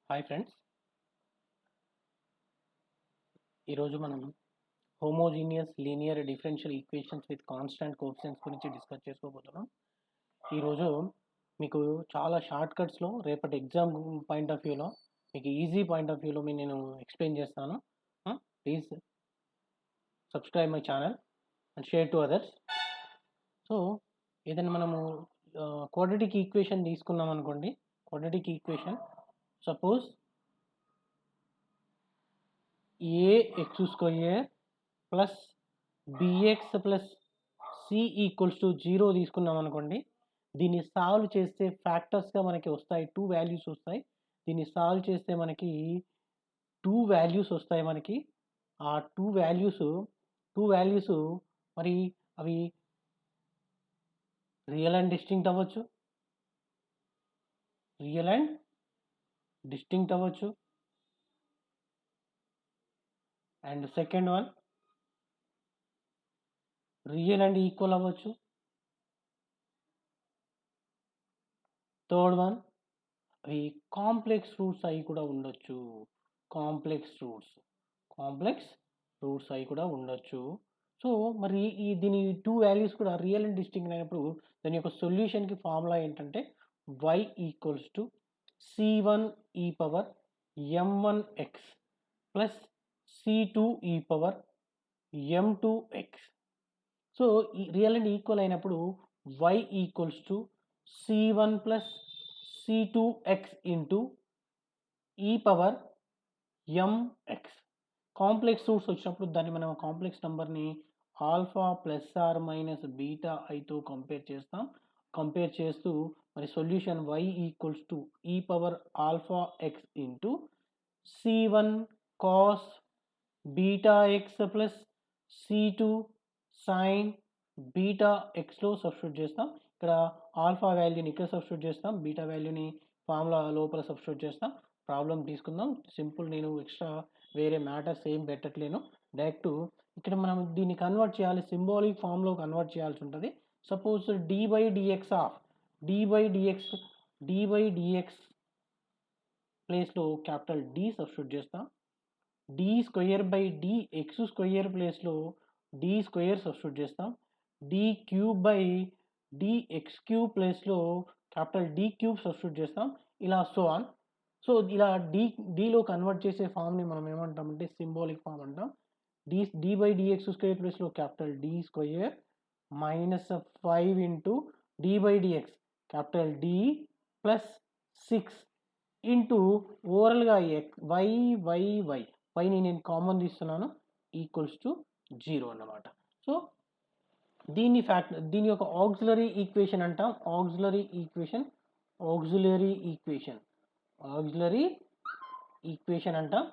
Hi friends, ఈరోజు మనం homogeneous linear differential equations with constant coefficients గురించి డిస్కస్ చేసుకోబోతున్నాం. ఈరోజు మీకు చాలా షార్ట్ కట్స్లో రేపటి ఎగ్జామ్ పాయింట్ ఆఫ్ వ్యూలో మీకు ఈజీ పాయింట్ ఆఫ్ వ్యూలో నేను ఎక్స్ప్లెయిన్ చేస్తాను. Please subscribe my channel and share to others. So ఏదైనా మనము క్వాడ్రాటిక్ ఈక్వేషన్ తీసుకున్నాం అనుకోండి. Quadratic equation suppose ax square plus bx plus c equals to 0 తీసుకున్నాం అనుకోండి. దీన్ని సాల్వ్ చేస్తే ఫ్యాక్టర్స్గా మనకి వస్తాయి, 2 వాల్యూస్ వస్తాయి. దీన్ని సాల్వ్ చేస్తే మనకి 2 వాల్యూస్ వస్తాయి. మనకి ఆ 2 వాల్యూస్ మరి అవి రియల్ అండ్ డిస్టింక్ట్ అవ్వచ్చు. And second one real and equal అవ్వచ్చు. థర్డ్ వన్ అవి కాంప్లెక్స్ రూట్స్ అవి కూడా ఉండొచ్చు. కాంప్లెక్స్ రూట్స్ అవి కూడా ఉండొచ్చు. సో మరి దీని 2 వాల్యూస్ కూడా రియల్ అండ్ డిస్టింక్ట్ అయినప్పుడు దాని యొక్క సొల్యూషన్కి ఫార్ములా ఏంటంటే y equals to c1 e power m1x plus c2 e power m2x. So ఈ రియల్ అండ్ ఈక్వల్ అయినప్పుడు y equals to c1 plus c2x into e power mx. Complex roots వచ్చినప్పుడు దాన్ని మనం కాంప్లెక్స్ నెంబర్ని alpha plus or minus beta ఐతో compare చేస్తూ మరి solution y equals to e power alpha x into c1 cos beta x plus c2 sine beta ఎక్స్లో substitute చేస్తాం. ఇక్కడ ఆల్ఫా వాల్యూని ఇక్కడ సబ్స్టిట్యూట్ చేస్తాం, బీటా వాల్యూని ఫార్ములా లోపల సబ్స్టిట్యూట్ చేస్తాం. ప్రాబ్లం తీసుకుందాం. సింపుల్, నేను ఎక్స్ట్రా వేరే మ్యాటర్స్ ఏం పెట్టట్లేను. డైరెక్ట్ ఇక్కడ మనం దీన్ని కన్వర్ట్ చేయాలి, సింబాలిక్ ఫామ్లో కన్వర్ట్ చేయాల్సి ఉంటుంది. సపోజ్ dy dx ప్లేస్లో క్యాపిటల్ డి సబ్స్టిట్యూట్ చేస్తాం. D square by D X square ప్లేస్లో డి స్క్వేర్ సబ్స్టిట్యూట్ చేస్తాం. D cube by D X cube ప్లేస్లో క్యాపిటల్ డి క్యూబ్ సబ్స్టిట్యూట్ చేస్తాం. ఇలా సో ఆన్. సో ఇలా డీలో కన్వర్ట్ చేసే ఫామ్ని మనం ఏమంటామంటే సింబాలిక్ ఫామ్ అంటాం. డి బై డిఎక్స్ స్క్వేర్ ప్లేస్లో capital D square minus 5 into D by D X capital D plus 6 into ఓవరాల్గా వైని నేను కామన్ తీస్తున్నాను ఈక్వల్స్ టు 0 అన్నమాట. సో దీని యొక్క ఆక్సిలరీ ఈక్వేషన్ అంటాం. ఆక్సిలరీ ఈక్వేషన్ అంటాం.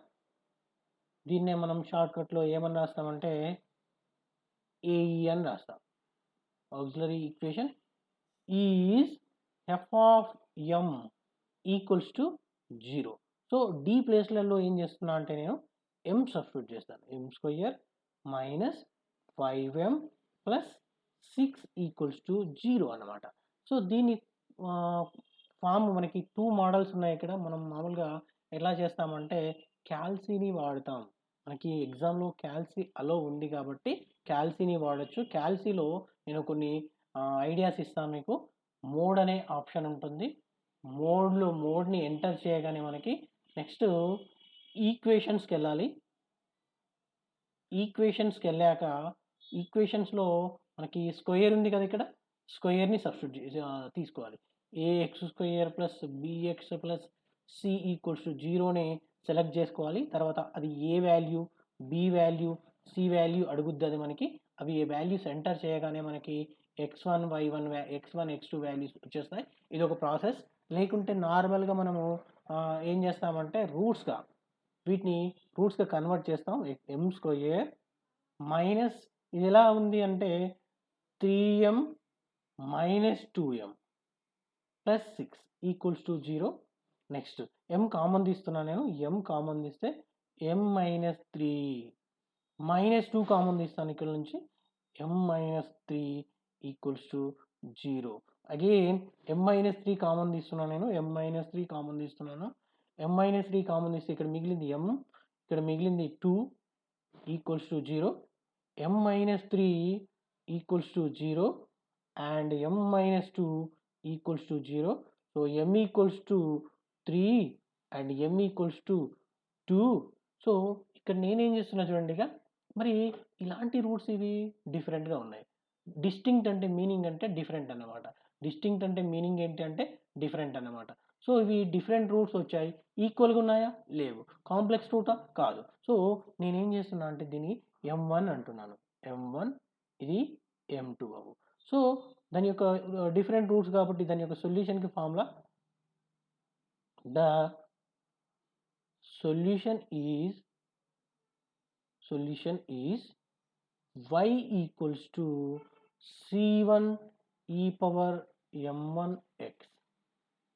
దీన్నే మనం షార్ట్కట్లో ఏమని రాస్తామంటే ఏఈ అని రాస్తాం. Auxiliary equation is F of M equals to 0. So d ప్లేస్లలో ఏం చేస్తున్నా అంటే నేను ఎం సబ్స్టిట్యూట్ చేస్తాను. M square minus 5m plus 6 equals to 0 అన్నమాట. సో దీని ఫామ్ మనకి 2 మోడల్స్ ఉన్నాయి. ఇక్కడ మనం మామూలుగా ఎలా చేస్తామంటే క్యాల్సీని వాడతాం. మనకి ఎగ్జామ్లో క్యాల్సీ అలో ఉంది కాబట్టి క్యాల్సీని వాడచ్చు. క్యాల్సీలో నేను కొన్ని ఐడియాస్ ఇస్తాను మీకు. మోడ్ అనే ఆప్షన్ ఉంటుంది. మోడ్ని ఎంటర్ చేయగానే మనకి నెక్స్ట్ ఈక్వేషన్స్కి వెళ్ళాలి. ఈక్వేషన్స్కి వెళ్ళాక ఈక్వేషన్స్లో మనకి స్క్వేర్ ఉంది కదా, ఇక్కడ స్క్వేర్ని సబ్స్టిట్యూట్ తీసుకోవాలి. Ax square plus bx plus c equals to 0ని సెలెక్ట్ చేసుకోవాలి. తర్వాత అది a value, b value, c value అడుగుద్ది. అది మనకి అవి ఏ వాల్యూస్ ఎంటర్ చేయగానే మనకి x1 y1 x1 x2 values వచ్చేస్తాయి. ఇది ఒక ప్రాసెస్. లేకుంటే నార్మల్గా మనము ఏం చేస్తామంటే వీటిని రూట్స్గా కన్వర్ట్ చేస్తాం. ఎం స్క్వేర్ మైనస్ ఇది ఎలా ఉంది అంటే 3m minus 2m plus 6 equals to 0. Next m common తీస్తున్నాను నేను. m కామన్ తీస్తే m మైనస్ 3 మైనస్ 2 కామన్ తీస్తాను ఇక్కడ నుంచి. m minus 3 equals to 0. Again m minus 3 common తీస్తున్నాను నేను. m మైనస్ 3 కామన్ తీస్తున్నాను. m-3 కామన్ తీస్తే ఇక్కడ మిగిలింది m, ఇక్కడ మిగిలింది 2 equals to 0, m-3 equals to 0 and m-2 equals to 0. So m equals to 3 and m equals to 2. So ఇక్కడ నేనేం చేస్తున్నా చూడండి. ఇక మరి ఇలాంటి రూట్స్ ఇవి డిఫరెంట్గా ఉన్నాయి. డిస్టింక్ట్ అంటే మీనింగ్ అంటే డిఫరెంట్ అన్నమాట. డిస్టింక్ట్ అంటే మీనింగ్ ఏంటి అంటే డిఫరెంట్ అన్నమాట. సో ఇవి డిఫరెంట్ రూట్స్ వచ్చాయి. ఈక్వల్గా ఉన్నాయా? లేవు. కాంప్లెక్స్ రూటా? కాదు. సో నేనేం చేస్తున్నా అంటే దీన్ని m1 అంటున్నాను. m1 ఇది m2 అవు. సో దాని యొక్క డిఫరెంట్ రూట్స్ కాబట్టి దాని యొక్క సొల్యూషన్కి formula the solution is y equals to c1 e power m1x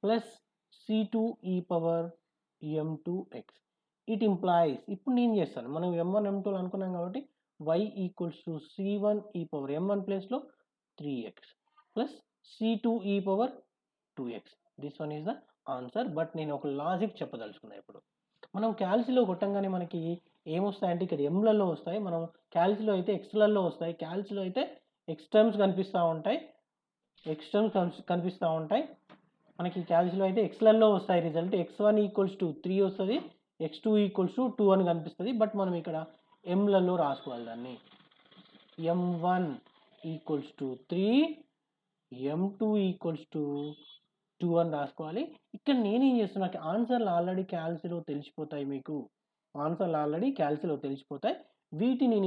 plus c2 e power m2x. It implies, ఇప్పుడు నేను చేస్తాను, మనం m1 m2 అనుకున్నాం కాబట్టి y equals to c1 e power m1 ప్లేస్లో 3x plus c2 e power 2x. This one is the answer. But నేను ఒక logic చెప్పదలుచుకున్నాను. ఇప్పుడు మనం క్యాల్సిలో కొట్టంగానే మనకి ఏమొస్తాయంటే ఇక్కడ ఎంలలో వస్తాయి, మనం క్యాల్సిలో అయితే ఎక్స్లలో వస్తాయి. క్యాల్సిలో అయితే ఎక్స్ టర్మ్స్ కనిపిస్తూ ఉంటాయి, కనిపిస్తూ ఉంటాయి. మనకి క్యాల్సిలో అయితే ఎక్స్లలో వస్తాయి రిజల్ట్. x1 ఈక్వల్స్ టు 3 వస్తుంది, x2 ఈక్వల్స్ టు 2 అని కనిపిస్తుంది. బట్ మనం ఇక్కడ ఎంలలో రాసుకోవాలి దాన్ని. m1 equals to 3, m2 equals to 2 అని రాసుకోవాలి. ఇక్కడ నేనేం చేస్తున్నా, ఆన్సర్లు ఆల్రెడీ క్యాల్సిలో తెలిసిపోతాయి. మీకు ఆన్సర్లు ఆల్రెడీ క్యాల్సిలో తెలిసిపోతాయి. వీటిని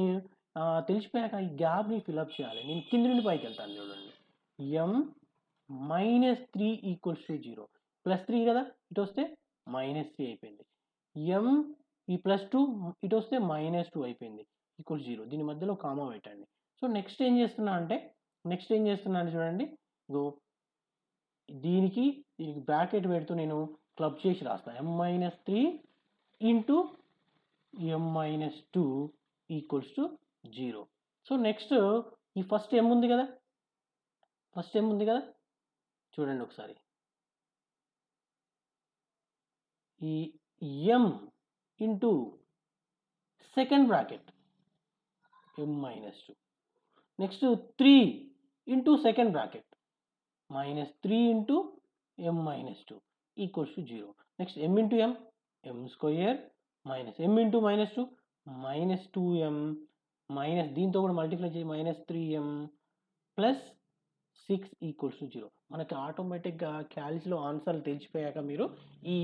తెలిసిపోయాక ఈ గ్యాప్ని ఫిలప్ చేయాలి. నేను కింద నుండి పైకి వెళ్తాను చూడండి. m-3 ఈక్వల్స్ టు 0, +3 కదా, ఇటు వస్తే -3 అయిపోయింది. m ఈ +2 ఇటు వస్తే -2 అయిపోయింది, ఈక్వల్ 0. దీని మధ్యలో కామా పెట్టండి. సో నెక్స్ట్ ఏం చేస్తున్నా అంటే చూడండి, దీనికి బ్రాకెట్ పెడుతూ నేను క్లబ్ చేసి రాస్తాను. m-3 into m-2 equals to 0. So next ఈ ఫస్ట్ m ఉంది కదా, చూడండి ఒకసారి. ఈ m into second bracket m-2, next 3 into second bracket -3 into m-2 equals to 0. Next m into m square minus m into -2 -2m minus దీంతో కూడా multiply చేసి -3m plus 6 equals to 0. మనకి ఆటోమేటిక్గా క్యాల్సిలో ఆన్సర్లు తెలిసిపోయాక మీరు ఈ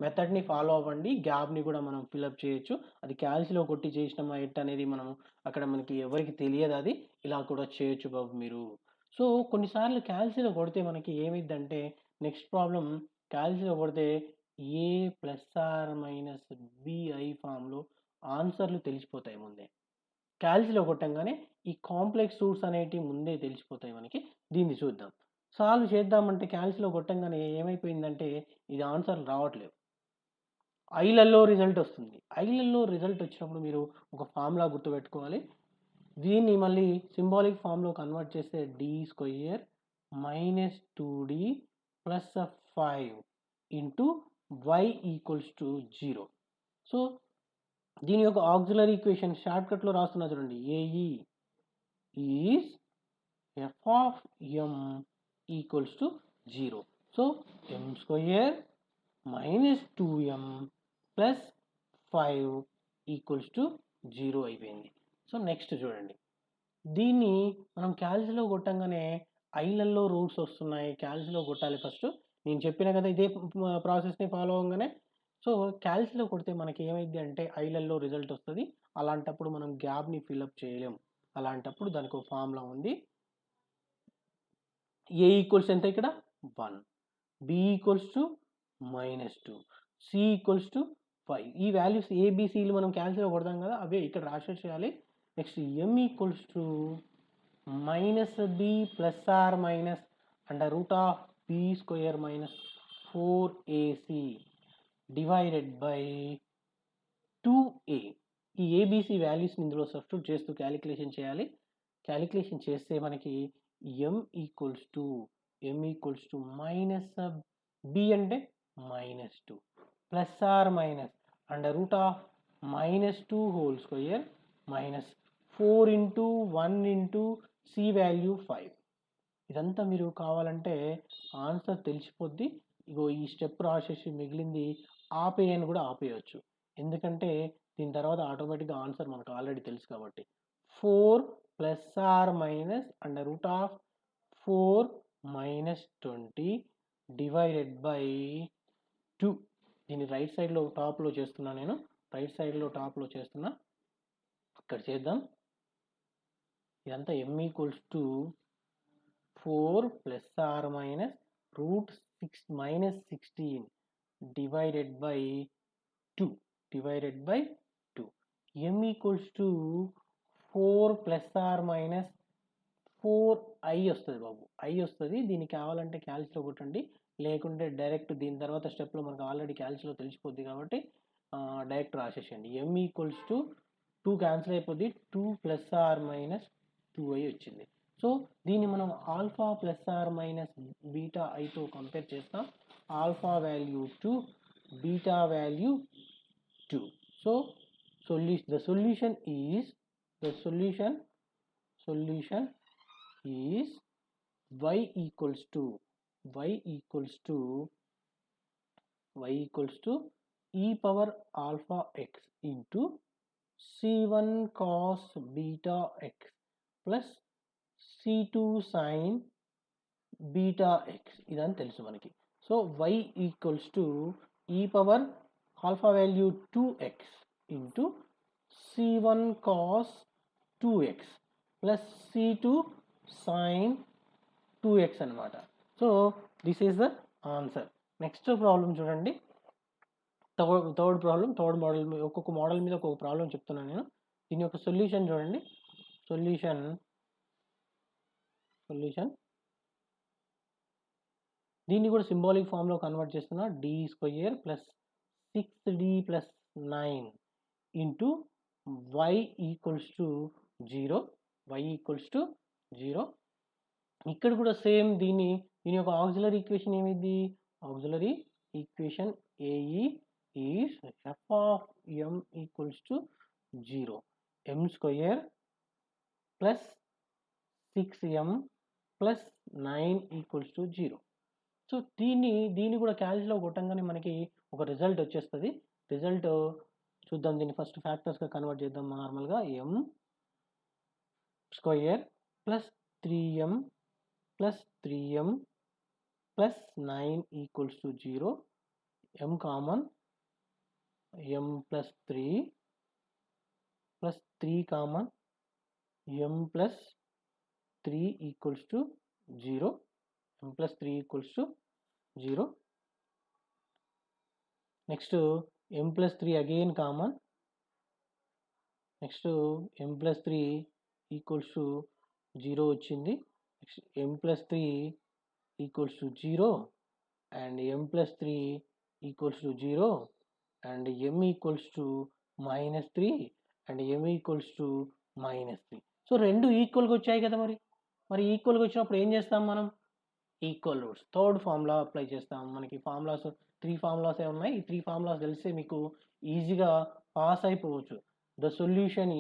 మెథడ్ని ఫాలో అవ్వండి. గ్యాప్ని కూడా మనం ఫిలప్ చేయొచ్చు. అది క్యాల్సిలో కొట్టి చేసినామా ఎట్ అనేది మనం అక్కడ మనకి ఎవరికి తెలియదు. అది ఇలా కూడా చేయొచ్చు బాబు మీరు. సో కొన్నిసార్లు క్యాల్సిలో కొడితే మనకి ఏమైందంటే నెక్స్ట్ ప్రాబ్లం క్యాల్సిలో కొడితే a ± bi ఫామ్లో ఆన్సర్లు తెలిసిపోతాయి ముందే. క్యాల్సిలో కొట్టంగానే ఈ కాంప్లెక్స్ రూట్స్ అనేటివి ముందే తెలిసిపోతాయి మనకి. దీన్ని చూద్దాం. సాల్వ్ చేద్దామంటే క్యాల్సిలో కొట్టంగానే ఏమైపోయిందంటే ఇది ఆన్సర్లు రావట్లేదు, ఐలలో రిజల్ట్ వస్తుంది. ఐలలో రిజల్ట్ వచ్చినప్పుడు మీరు ఒక ఫార్ములా గుర్తుపెట్టుకోవాలి. దీన్ని మళ్ళీ సింబాలిక్ ఫామ్లో కన్వర్ట్ చేస్తే d² - 2d + 5 into y equals to 0. So దీని యొక్క ఆక్సిలరీ ఈక్వేషన్ షార్ట్కట్లో రాస్తున్నా చూడండి. AE is f of m equals to 0. So m² - 2m + 5 equals to 0 అయిపోయింది. సో నెక్స్ట్ చూడండి, దీన్ని మనం క్యాల్సిలో కొట్టంగానే ఐలలో రూట్స్ వస్తున్నాయి. క్యాల్సిలో కొట్టాలి ఫస్ట్. నేను చెప్పిన కదా ఇదే ప్రాసెస్ని ఫాలో అవ్వగానే. సో క్యాల్సిలో కొడితే మనకి ఏమైంది అంటే ఐలలో రిజల్ట్ వస్తుంది. అలాంటప్పుడు మనం గ్యాప్ని ఫిల్అప్ చేయలేం. అలాంటప్పుడు దానికి ఒక ఫార్ములా ఉంది. a ఈక్వల్స్ ఎంత ఇక్కడ 1, b equals to -2, c equals to 5. ఈ వాల్యూస్ ABCలు మనం క్యాల్సిలో కొడతాం కదా, అవే ఇక్కడ రాసేసేయాలి. Next m equals to -b ± √b² - 4ac divided by 2a. ఈ ABC వాల్యూస్ని ఇందులో సబ్స్టిట్యూట్ చేస్తూ క్యాలిక్యులేషన్ చేయాలి. క్యాలిక్యులేషన్ చేస్తే మనకి m ఈక్వల్స్ టు -b అంటే -2 plus or minus under root of -2 whole square minus 4 into 1 into C value 5. ఇదంతా మీరు కావాలంటే ఆన్సర్ తెలిసిపోద్ది. ఇగో ఈ స్టెప్ రాసేసి మిగిలింది ఆపేయని కూడా ఆపేయచ్చు, ఎందుకంటే దీని తర్వాత ఆటోమేటిక్గా ఆన్సర్ మనకు ఆల్రెడీ తెలుసు కాబట్టి. 4 plus or minus under root of 4 minus 20 divided by 2. దీన్ని రైట్ సైడ్లో టాప్లో చేస్తున్నా, నేను రైట్ సైడ్లో టాప్లో చేస్తున్నా. ఇక్కడ చేద్దాం. ఇదంతా m equals to 4 plus or minus root 6 minus 16 divided by 2 m equals to 4 plus or minus 4i వస్తుంది బాబు, i వస్తుంది. దీనికి కావాలంటే క్యాల్సిలో కొట్టండి, లేకుంటే డైరెక్ట్ దీని తర్వాత స్టెప్లో మనకు ఆల్రెడీ క్యాల్సిలో తెలిసిపోద్ది కాబట్టి డైరెక్ట్ రాసేసేయండి. m ఈక్వల్స్ టు 2 క్యాన్సిల్ అయిపోద్ది, 2 ప్లస్ ఆర్ మైనస్ 2i వచ్చింది. సో దీన్ని మనం alpha plus or minus beta ఐతో కంపేర్ చేస్తాం. Alpha value 2, beta value 2. So the solution is y equals to e power alpha x into c1 cos beta x plus c2 sin beta x ఇదని తెలుసు మనకి. So y equals to e power alpha value 2x into c1 cos 2x plus c2 sin 2x అనమాట. So this is the answer. Next problem చూడండి. Third model, ఒక్కొక్క model మీద ఒక్కొక్క problem చెప్తున్నాను నేను. దీని యొక్క సొల్యూషన్ చూడండి. సొల్యూషన్ దీన్ని కూడా సింబాలిక్ ఫామ్లో కన్వర్ట్ చేస్తున్నా. d square plus 6d plus 9 into y equals to 0. ఇక్కడ కూడా సేమ్ దీని యొక్క ఆక్సిలరీ ఈక్వేషన్ ఏమిది? Auxiliary equation AE is f of m equals to 0. m square plus 6m plus 9 equals to 0. So దీన్ని కూడా క్యాల్సిలో కొట్టంగానే మనకి ఒక రిజల్ట్ వచ్చేస్తుంది. రిజల్ట్ చూద్దాం. దీన్ని ఫస్ట్ ఫ్యాక్టర్స్గా కన్వర్ట్ చేద్దాం. నార్మల్గా m square plus 3m plus 3m plus 9 equals to 0. m common, m plus 3 plus 3 common, m plus 3 equals to 0. m plus 3 equals to 0. Next m plus 3 again common. Next m plus 3 equals to 0 వచ్చింది. Next m plus 3 equals to 0 and m plus 3 equals to 0 and m equals to -3 and m equals to -3. So రెండు ఈక్వల్గా వచ్చాయి కదా. మరి ఈక్వల్గా వచ్చినప్పుడు ఏం చేస్తాం మనం? Equal roots third formula apply చేస్తాం. మనకి ఫార్ములాస్ 3 ఫార్ములాసే ఉన్నాయి. ఈ 3 ఫార్ములాస్ తెలిస్తే మీకు ఈజీగా పాస్ అయిపోవచ్చు. The solution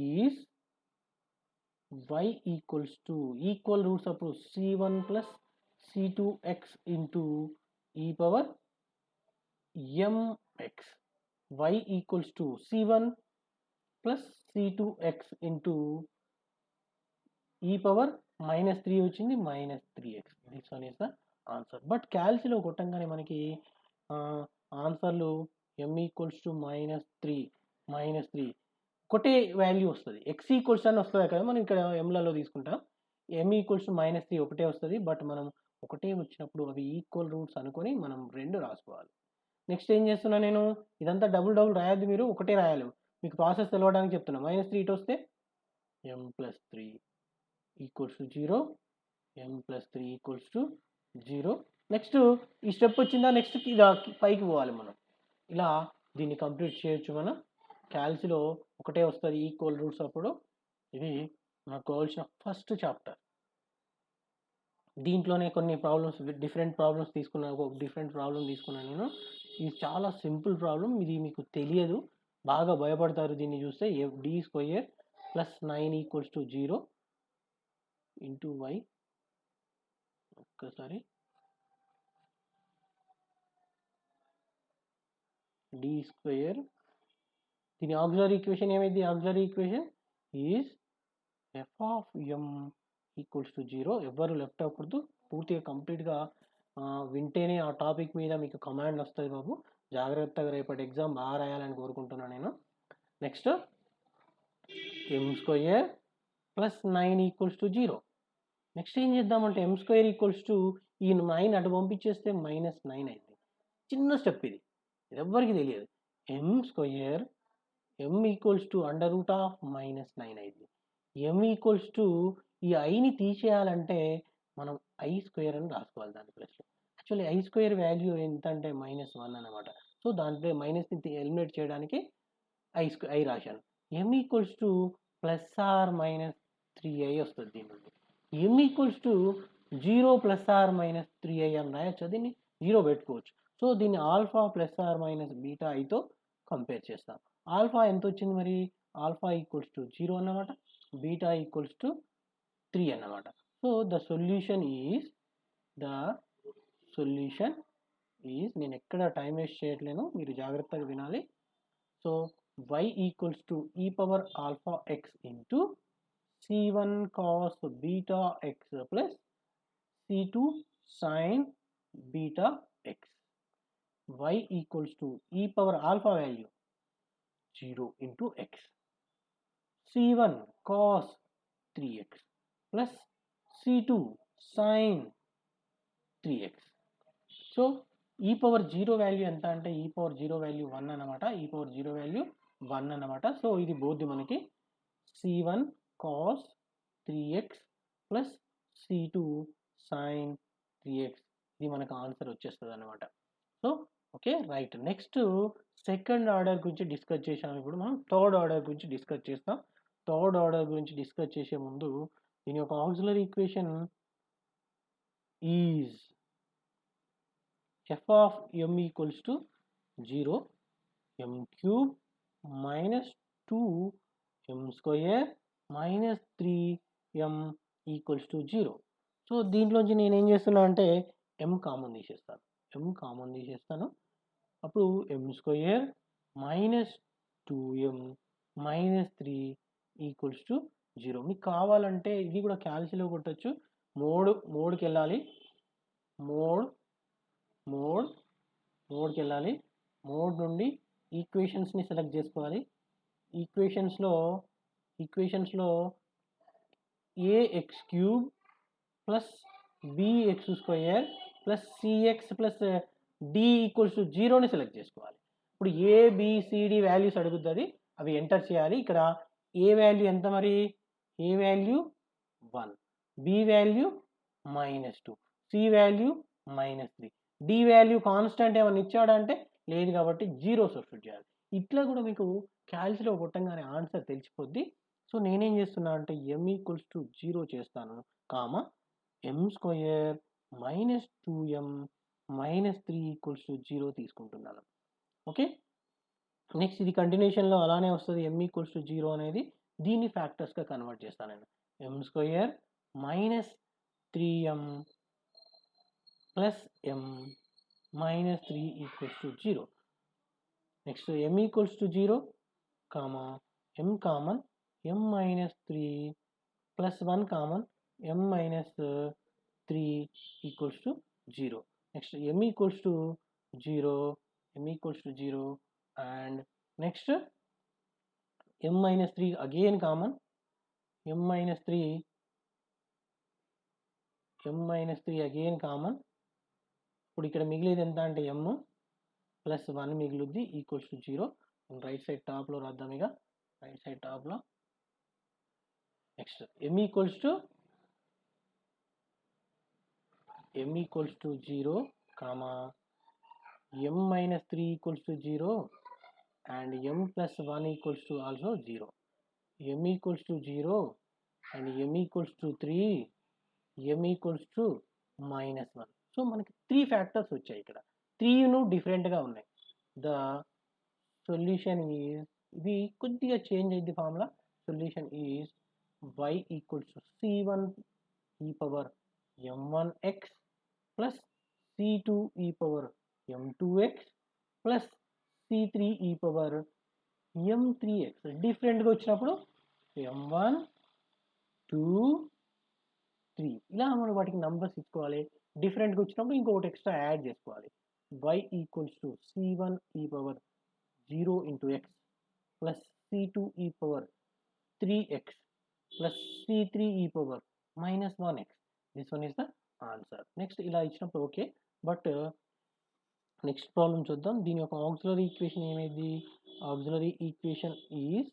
is y equals to equal roots అప్పుడు c1 plus c2x into e power mx. y equals to c1 plus c2x into e power -3 వచ్చింది, -3x. This one is the answer. But క్యాల్సిలో కొట్టంగానే మనకి ఆన్సర్లు m equals to -3 ఒకటే value వస్తుంది. x equals అని వస్తుంది కదా, మనం ఇక్కడ ఎంలలో తీసుకుంటాం. m ఈక్వల్స్ టు -3 ఒకటే వస్తుంది. బట్ మనం ఒకటే వచ్చినప్పుడు అవి ఈక్వల్ రూట్స్ అనుకొని మనం రెండు రాసుకోవాలి. నెక్స్ట్ ఏం చేస్తున్నా నేను, ఇదంతా డబుల్ రాయద్దు, మీరు ఒకటే రాయాలి. మీకు ప్రాసెస్ తెలవడానికి చెప్తున్నా. -3 ఇటు వస్తే m plus 3 equals to 0, m plus 3 equals to 0. Next ఈ స్టెప్ వచ్చిందా, నెక్స్ట్ ఇలా పైకి పోవాలి మనం. ఇలా దీన్ని కంప్లీట్ చేయొచ్చు మనం. క్యాల్సిలో ఒకటే వస్తుంది ఈక్వల్ రూట్స్ అప్పుడు. ఇది మనకు కావాల్సిన ఫస్ట్ చాప్టర్. దీంట్లోనే కొన్ని ప్రాబ్లమ్స్ డిఫరెంట్ ప్రాబ్లమ్స్ తీసుకున్నాను. ఒక డిఫరెంట్ ప్రాబ్లమ్ తీసుకున్నాను నేను. ఇది చాలా సింపుల్ ప్రాబ్లమ్. ఇది మీకు తెలియదు. బాగా భయపడతారు దీన్ని చూస్తే. D square plus 9 equals to 0 into Y. ఒక్కసారి डी స్క్వేర్, దీని ఆక్సిలరీ ఈక్వేషన్ ఏమైంది? Auxiliary equation is F of M equals to 0. ఎవ్వరు లెఫ్ట్ అవ్వకూడదు. పూర్తిగా కంప్లీట్గా వింటేనే ఆ టాపిక్ మీద మీకు కమాండ్ వస్తుంది బాబు. జాగ్రత్తగా రేపటి ఎగ్జామ్ బాగా రాయాలని కోరుకుంటున్నాను నేను. Next M square plus 9 equals to 0. Next ఏం చేద్దామంటే ఎం స్క్వేర్ ఈక్వల్స్ టు ఈ 9 అటు పంపించేస్తే -9 అయింది. చిన్న స్టెప్ ఇది, ఎవ్వరికి తెలియదు. M square M equals to √(-9) అయింది. ఎం ఈక్వల్స్ టు ఈ ఐని తీసేయాలంటే మనం ఐ స్క్వేర్ అని రాసుకోవాలి దాని ప్లేస్లో. యాక్చువల్లీ ఐ స్క్వేర్ వాల్యూ ఎంత అంటే -1 అనమాట. సో దాంట్లో మైనస్ని ఎలిమినేట్ చేయడానికి ఐ రాశాను. ఎం ఈక్వల్స్ టు ±3i వస్తుంది దీని నుండి. ఎం ఈక్వల్స్ టు 0 ±3i అని రాయొచ్చు. దీన్ని 0 పెట్టుకోవచ్చు. సో దీన్ని ఆల్ఫా ±బీటా ఐతో కంపేర్ చేస్తాం. ఆల్ఫా ఎంత వచ్చింది మరి? ఆల్ఫా ఈక్వల్స్ టు 0 అన్నమాట, బీటా ఈక్వల్స్ టు 3 అన్నమాట. సో ద సొల్యూషన్ ఈజ్ నేను ఎక్కడ టైం వేస్ట్ చేయట్లేను, మీరు జాగ్రత్తగా వినాలి. So y equals to e⁻⁴x into c1 cos beta x plus c2 sin beta X. y equals to e⁻α value 0 into x, c1 cos 3x plus c2 sin 3x. So e⁻0 value ఎంత అంటే e⁻0 value 1 అన్నమాట. e⁻0 value 1 అన్నమాట. So ఇది బోద్ది మనకి c1 cos 3x plus c2 sin 3x. ఇది మనకు answer వచ్చేస్తుంది అన్నమాట. So okay right. Next second order గురించి డిస్కస్ చేసాము. ఇప్పుడు మనం థర్డ్ ఆర్డర్ గురించి డిస్కస్ చేస్తాం. థర్డ్ ఆర్డర్ గురించి డిస్కస్ చేసే ముందు దీని యొక్క auxiliary equation is F of M equals to 0 m³ -2 m² -3m equals to 0. So దీంట్లోంచి నేను ఏం చేస్తున్నా అంటే m కామన్ తీసేస్తాను. అప్పుడు m² -2m -3 ఈక్వల్స్ టు 0. మీకు కావాలంటే ఇది కూడా క్యాల్సిలో కొట్టచ్చు. మోడ్కి వెళ్ళాలి. మోడ్కి వెళ్ళాలి. మోడ్ నుండి ఈక్వేషన్స్ని సెలెక్ట్ చేసుకోవాలి. ఈక్వేషన్స్లో ax³ plus bx² plus cx plus d equals to 0ని సెలెక్ట్ చేసుకోవాలి. ఇప్పుడు ABCD వాల్యూస్ అడుగుతుంది, అవి ఎంటర్ చేయాలి. ఇక్కడ ఏ వాల్యూ ఎంత మరి? A value 1, b value -2, c value -3, d value constant ఏమైనా ఇచ్చాడంటే లేదు కాబట్టి 0 సబ్స్టిట్యూట్ చేయాలి. ఇట్లా కూడా మీకు క్యాల్సిలో కొట్టంగానే ఆన్సర్ తెలిసిపోద్ది. సో నేనేం చేస్తున్నా అంటే m ఈక్వల్స్ టు 0 చేస్తాను, comma m² -2m -3 equals to 0 తీసుకుంటున్నాను. ఓకే, నెక్స్ట్ ఇది కంటిన్యూషన్లో అలానే వస్తుంది. m ఈక్వల్స్ టు 0 అనేది దీన్ని ఫ్యాక్టర్స్గా కన్వర్ట్ చేస్తాను నేను. m² -3m plus m -3 equals to 0. Next m equals to 0, comma m common m -3 plus 1 common m -3 equals to 0. Next m equals to 0 and next m -3 again common, m -3 again common. ఇప్పుడు ఇక్కడ మిగిలేది ఎంత అంటే m plus 1 మిగులుద్ది equals to 0. Right side టాప్లో రాద్దాం. ఇక right side టాప్లో next m equals to 0, comma m -3 equals to 0 and m plus 1 equals to also 0. m equals to 0 and m equals to 3, m equals to -1. So మనకి 3 factors వచ్చాయి ఇక్కడ. 3ను డిఫరెంట్‌గా ఉన్నాయి. The solution is, ఇది కొద్దిగా change అయింది formula. Solution is y equals to c1 e power m1x plus c2 e power m2x plus c3 e power m3x. డిఫరెంట్గా వచ్చినప్పుడు m1 2 3 ఇలా మనం వాటికి నంబర్స్ ఇచ్చుకోవాలి. డిఫరెంట్గా వచ్చినప్పుడు ఇంకొకటి ఎక్స్ట్రా యాడ్ చేసుకోవాలి. y equals to c1 e power 0 into x plus c2 e power 3x plus c3 e power -1x. This one is the answer. Next ఇలా ఇచ్చినప్పుడు ఓకే, బట్ నెక్స్ట్ ప్రాబ్లం చూద్దాం. దీని యొక్క ఆక్సిలరీ ఈక్వేషన్ ఏమైంది? Auxiliary equation is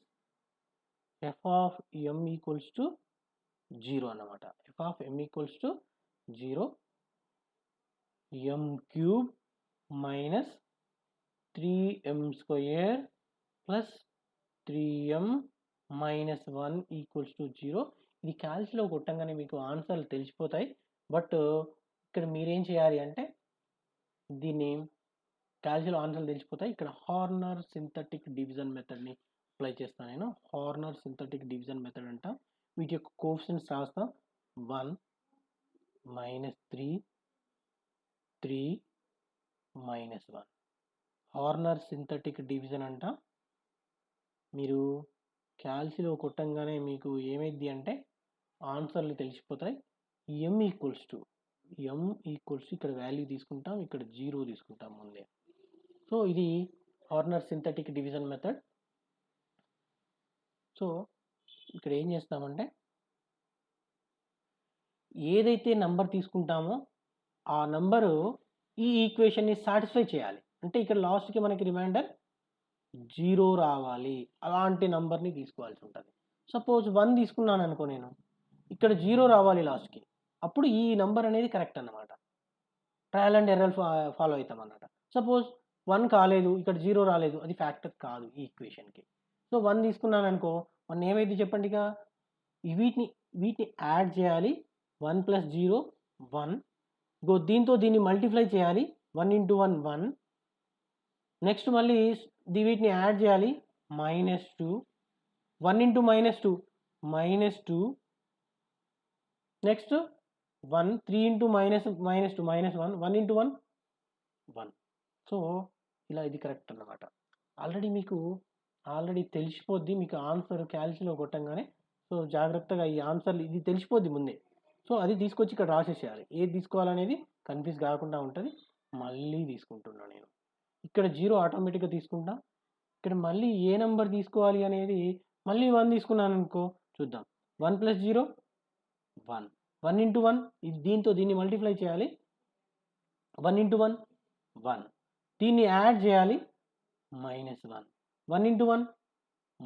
f of m equals to 0 అన్నమాట. f of m equals to 0, m cube minus 3m square plus 3m minus 1 equals to 0. ఇది క్యాల్సిలో కొట్టంగానే మీకు ఆన్సర్లు తెలిసిపోతాయి. బట్ ఇక్కడ మీరేం చేయాలి అంటే దీన్ని క్యాల్సిలో ఆన్సర్లు తెలిసిపోతాయి. ఇక్కడ హార్నర్ సింథటిక్ డివిజన్ మెథడ్ని అప్లై చేస్తాను నేను. హార్నర్ సింథటిక్ డివిజన్ మెథడ్ అంట. వీటి యొక్క కోఎఫిషియంట్స్ రాస్తాం. 1 -3 3 -1. హార్నర్ సింథటిక్ డివిజన్ అంట. మీరు క్యాల్సిలో కొట్టంగానే మీకు ఏమైంది అంటే ఆన్సర్లు తెలిసిపోతాయి. m ఈక్వల్స్ టు ఇక్కడ వాల్యూ తీసుకుంటాం, ఇక్కడ 0 తీసుకుంటాం ముందే. సో ఇది Horner synthetic division method. So ఇక్కడ ఏం చేస్తామంటే ఏదైతే నంబర్ తీసుకుంటామో ఆ నంబరు ఈ ఈక్వేషన్ని సాటిస్ఫై చేయాలి. అంటే ఇక్కడ లాస్ట్కి మనకి రిమైండర్ 0 రావాలి. అలాంటి నంబర్ని తీసుకోవాల్సి ఉంటుంది. సపోజ్ 1 తీసుకున్నాను అనుకో, నేను ఇక్కడ 0 రావాలి లాస్ట్కి. అప్పుడు ఈ నంబర్ అనేది కరెక్ట్ అన్నమాట. ట్రయల్ అండ్ ఎర్రర్ ఫాలో అవుతాం అన్నమాట. సపోజ్ 1 కాలేదు, ఇక్కడ 0 రాలేదు, అది ఫ్యాక్టర్ కాదు ఈ ఈక్వేషన్కి. సో 1 తీసుకున్నాను అనుకో, 1 ఏమైంది చెప్పండి. ఇక వీటిని యాడ్ చేయాలి. 1 + 0 1. దీంతో దీన్ని మల్టిప్లై చేయాలి. 1 × 1 1. నెక్స్ట్ మళ్ళీ వీటిని యాడ్ చేయాలి. -2. 1 × -2 -2. నెక్స్ట్ 1 3 × -2 -1 1 × 1 1. సో ఇలా ఇది కరెక్ట్ అన్నమాట. ఆల్రెడీ తెలిసిపోద్ది మీకు ఆన్సర్ క్యాల్సిలో కొట్టంగానే. సో జాగ్రత్తగా ఈ ఆన్సర్లు ఇది తెలిసిపోద్ది ముందే. సో అది తీసుకొచ్చి ఇక్కడ రాసేసేయాలి. ఏది తీసుకోవాలనేది కన్ఫ్యూజ్ కాకుండా ఉంటుంది. మళ్ళీ తీసుకుంటున్నాను నేను. ఇక్కడ 0 ఆటోమేటిక్గా తీసుకుంటా. ఇక్కడ మళ్ళీ ఏ నెంబర్ తీసుకోవాలి అనేది మళ్ళీ 1 తీసుకున్నాను అనుకో, చూద్దాం. 1 + 0 1. 1 × 1 ఇది దీంతో దీన్ని మల్టిప్లై చేయాలి. 1 × 1 1. దీన్ని యాడ్ చేయాలి. -1. 1 × 1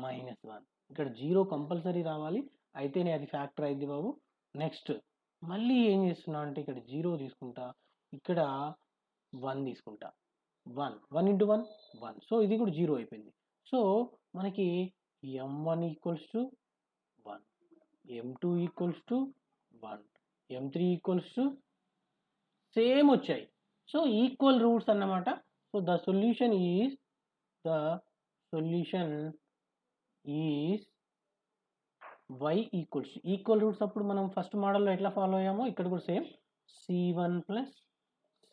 -1. ఇక్కడ 0 కంపల్సరీ రావాలి, అయితేనే అది ఫ్యాక్టర్ అయింది బాబు. నెక్స్ట్ మళ్ళీ ఏం చేస్తున్నా అంటే ఇక్కడ 0 తీసుకుంటా, ఇక్కడ 1 తీసుకుంటా. 1 1 × 1 1. సో ఇది కూడా 0 అయిపోయింది. సో మనకి m1 = 1, m2 = 1, m3 = సేమ్ వచ్చాయి. సో ఈక్వల్ రూట్స్ అన్నమాట. So the solution is y equals equal roots. అప్పుడు మనం ఫస్ట్ మోడల్లో ఎట్లా ఫాలో అయ్యామో ఇక్కడ కూడా same. c1 +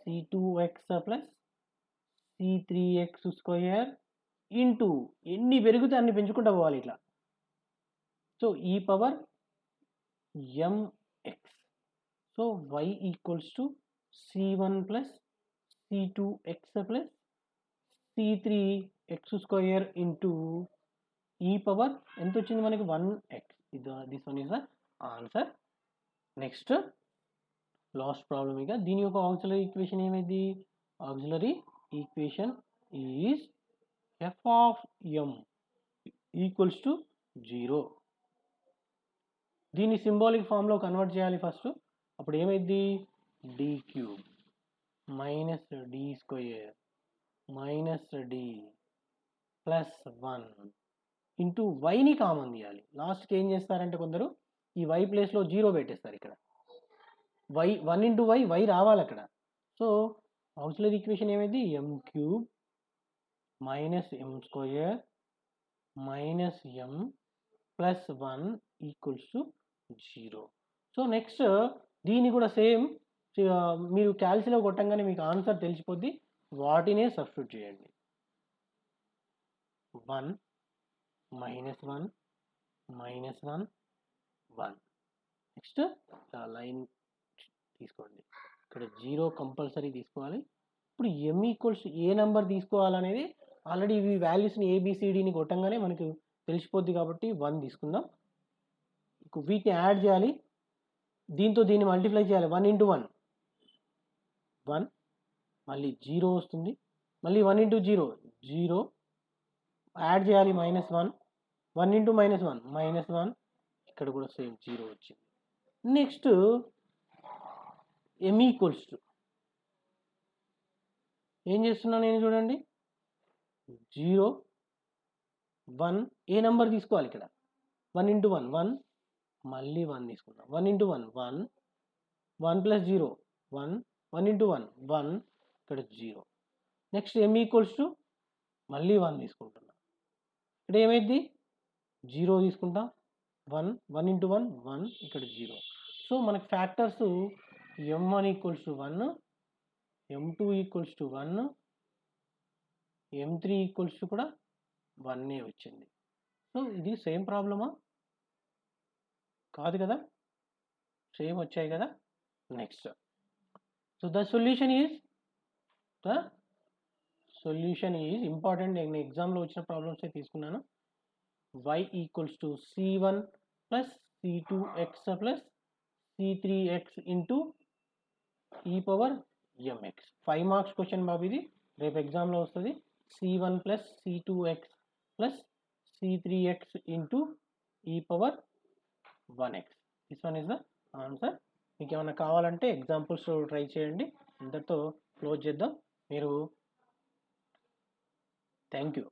c2x + c3x² into ఎన్ని పెరిగితే అన్ని పెంచుకుంటూ పోవాలి ఇట్లా. So e power mx. So y equals c1 + c2x + c3x² into e power ఎంత వచ్చింది మనకి 1x. This one is the answer. Next last problem. ఇక దీని యొక్క ఆక్సిలరీ ఈక్వేషన్ ఏమైంది? Auxiliary equation is f of m equals to 0. దీన్ని symbolic ఫామ్లో convert చేయాలి ఫస్ట్. అప్పుడు ఏమైంది? d³ -d² -d +1 into వైని common తీయాలి. లాస్ట్కి ఏం చేస్తారంటే కొందరు ఈ y ప్లేస్లో 0 పెట్టేస్తారు. ఇక్కడ వై 1 ఇంటూ వై రావాలి అక్కడ. సో ఆక్సిలరీ ఈక్వేషన్ ఏమైంది, m cube minus m square minus m plus 1 equals to 0. So next దీన్ని కూడా సేమ్ మీరు క్యాల్సిలో కొట్టంగానే మీకు ఆన్సర్ తెలిసిపోద్ది, వాటినే సబ్స్టిట్యూట్ చేయండి. 1 మైనస్ 1 మైనస్ 1 1. నెక్స్ట్ లైన్ తీసుకోండి, ఇక్కడ 0 కంపల్సరీ తీసుకోవాలి. ఇప్పుడు ఎం ఈక్వల్స్ ఏ నెంబర్ తీసుకోవాలనేది ఆల్రెడీ ఇవి వాల్యూస్ని ఏబిసిడిని కొట్టంగానే మనకు తెలిసిపోద్ది కాబట్టి 1 తీసుకుందాం. వీటిని యాడ్ చేయాలి, దీంతో దీన్ని మల్టిప్లై చేయాలి. 1 ఇంటూ 1 1, మళ్ళీ 0 వస్తుంది, మళ్ళీ 1 ఇంటూ 0 0, యాడ్ చేయాలి -1, 1 ఇంటూ -1 -1, ఇక్కడ కూడా సేమ్ 0 వచ్చింది. నెక్స్ట్ ఎం ఈక్వల్స్ టు ఏం చేస్తున్నాను నేను చూడండి, 0 1 ఏ నెంబర్ తీసుకోవాలి ఇక్కడ, 1 ఇంటూ 1 1, మళ్ళీ 1 తీసుకుందాం. 1 ఇంటూ 1 1, 1 ప్లస్ 0 1, 1 ఇంటూ 1 1, ఇక్కడ 0. నెక్స్ట్ ఎం ఈక్వల్స్ టు మళ్ళీ 1 తీసుకుంటున్నాం, ఇక్కడ ఏమైంది 0 తీసుకుంటాం. 1 1 ఇంటూ 1 1, ఇక్కడ 0. సో మనకి factors m1 equals to 1, m2 equals to 1, m3 equals to కూడా 1 వచ్చింది. సో ఇది సేమ్ ప్రాబ్లమా కాదు కదా, సేమ్ వచ్చాయి కదా. Next so the solution is important. నేను ఎగ్జామ్లో వచ్చిన ప్రాబ్లమ్స్ తీసుకున్నాను. y equals to c1 plus c2x plus c3x into e power mx. 5 marks question బాబు ఇది, రేపు ఎగ్జామ్లో వస్తుంది. c1 plus c2x plus c3x into e power 1x. This one is the answer. మీకు ఏమైనా కావాలంటే ఎగ్జాంపుల్స్ ట్రై చేయండి. ఇంతటితో క్లోజ్ చేద్దాం. మీరు థ్యాంక్ యూ.